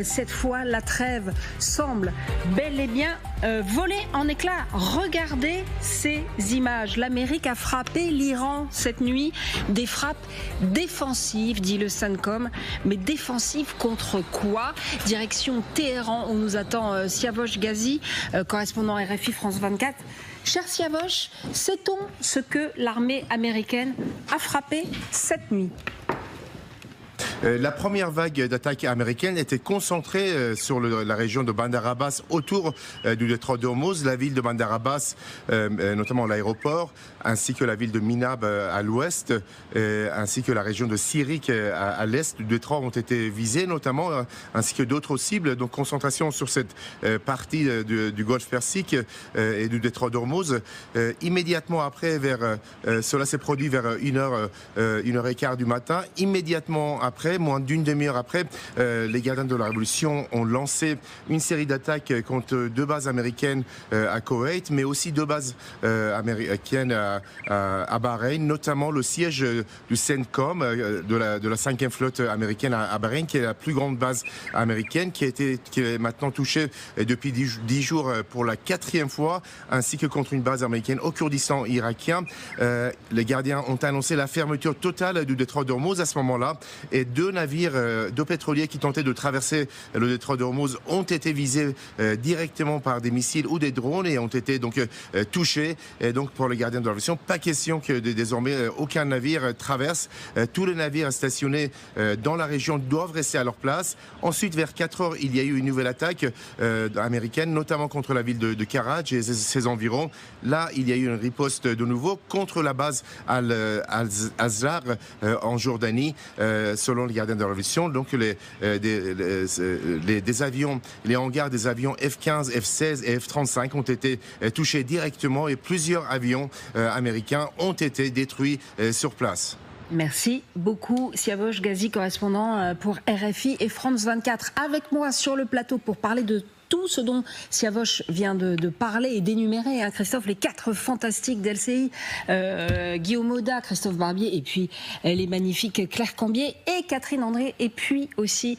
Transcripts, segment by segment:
Cette fois, la trêve semble bel et bien voler en éclats. Regardez ces images. L'Amérique a frappé l'Iran cette nuit. Des frappes défensives, dit le CENTCOM. Mais défensives contre quoi? Direction Téhéran, où nous attend Siavosh Ghazi, correspondant RFI France 24. Cher Siavosh, sait-on ce que l'armée américaine a frappé cette nuit? La première vague d'attaques américaines était concentrée sur la région de Bandar Abbas, autour du détroit d'Ormuz, la ville de Bandar Abbas, notamment l'aéroport, ainsi que la ville de Minab à l'ouest, ainsi que la région de Sirik à l'est du détroit ont été visées, notamment, ainsi que d'autres cibles. Donc concentration sur cette partie du golfe Persique et du détroit d'Ormuz. Immédiatement après, cela s'est produit vers 1h15 du matin. Immédiatement après, moins d'une demi-heure après, les gardiens de la Révolution ont lancé une série d'attaques contre deux bases américaines à Koweït, mais aussi deux bases américaines à Bahreïn, notamment le siège du CENTCOM, de la 5e flotte américaine à Bahreïn, qui est la plus grande base américaine, qui est maintenant touchée depuis 10 jours pour la 4e fois, ainsi que contre une base américaine au Kurdistan irakien. Les gardiens ont annoncé la fermeture totale du détroit d'Ormuz à ce moment-là, et deux navires, deux pétroliers qui tentaient de traverser le détroit d'Ormuz ont été visés directement par des missiles ou des drones et ont été donc touchés. Et donc pour les gardiens de la Révolution, pas question que désormais aucun navire traverse. Tous les navires stationnés dans la région doivent rester à leur place. Ensuite, vers 4 heures, il y a eu une nouvelle attaque américaine, notamment contre la ville de Karaj et ses environs. Là, il y a eu une riposte de nouveau contre la base Al-Azhar en Jordanie, selon les gardiens de la Révolution. Donc des avions, les hangars des avions F-15, F-16 et F-35 ont été touchés directement et plusieurs avions américains ont été détruits sur place. Merci beaucoup Siavosh Ghazi, correspondant pour RFI et France 24. Avec moi sur le plateau pour parler de tout ce dont Siavosh vient de parler et d'énumérer, hein, Christophe, les 4 fantastiques d'LCI, Guillaume Audat, Christophe Barbier, et puis les magnifiques Claire Cambier et Catherine André, et puis aussi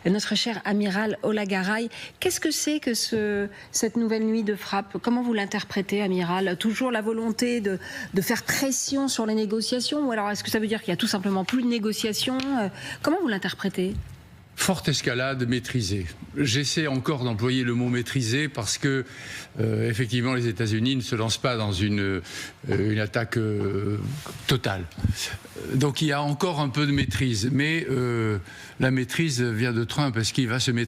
notre cher amiral Olagaray. Qu'est-ce que c'est que cette nouvelle nuit de frappe? Comment vous l'interprétez, amiral? Toujours la volonté de faire pression sur les négociations, ou alors est-ce que ça veut dire qu'il y a tout simplement plus de négociations? Comment vous l'interprétez? Forte escalade maîtrisée. J'essaie encore d'employer le mot maîtrisé parce que, effectivement, les États-Unis ne se lancent pas dans une attaque totale. Donc il y a encore un peu de maîtrise. Mais la maîtrise vient de Trump. Est-ce qu'il va se maîtriser ?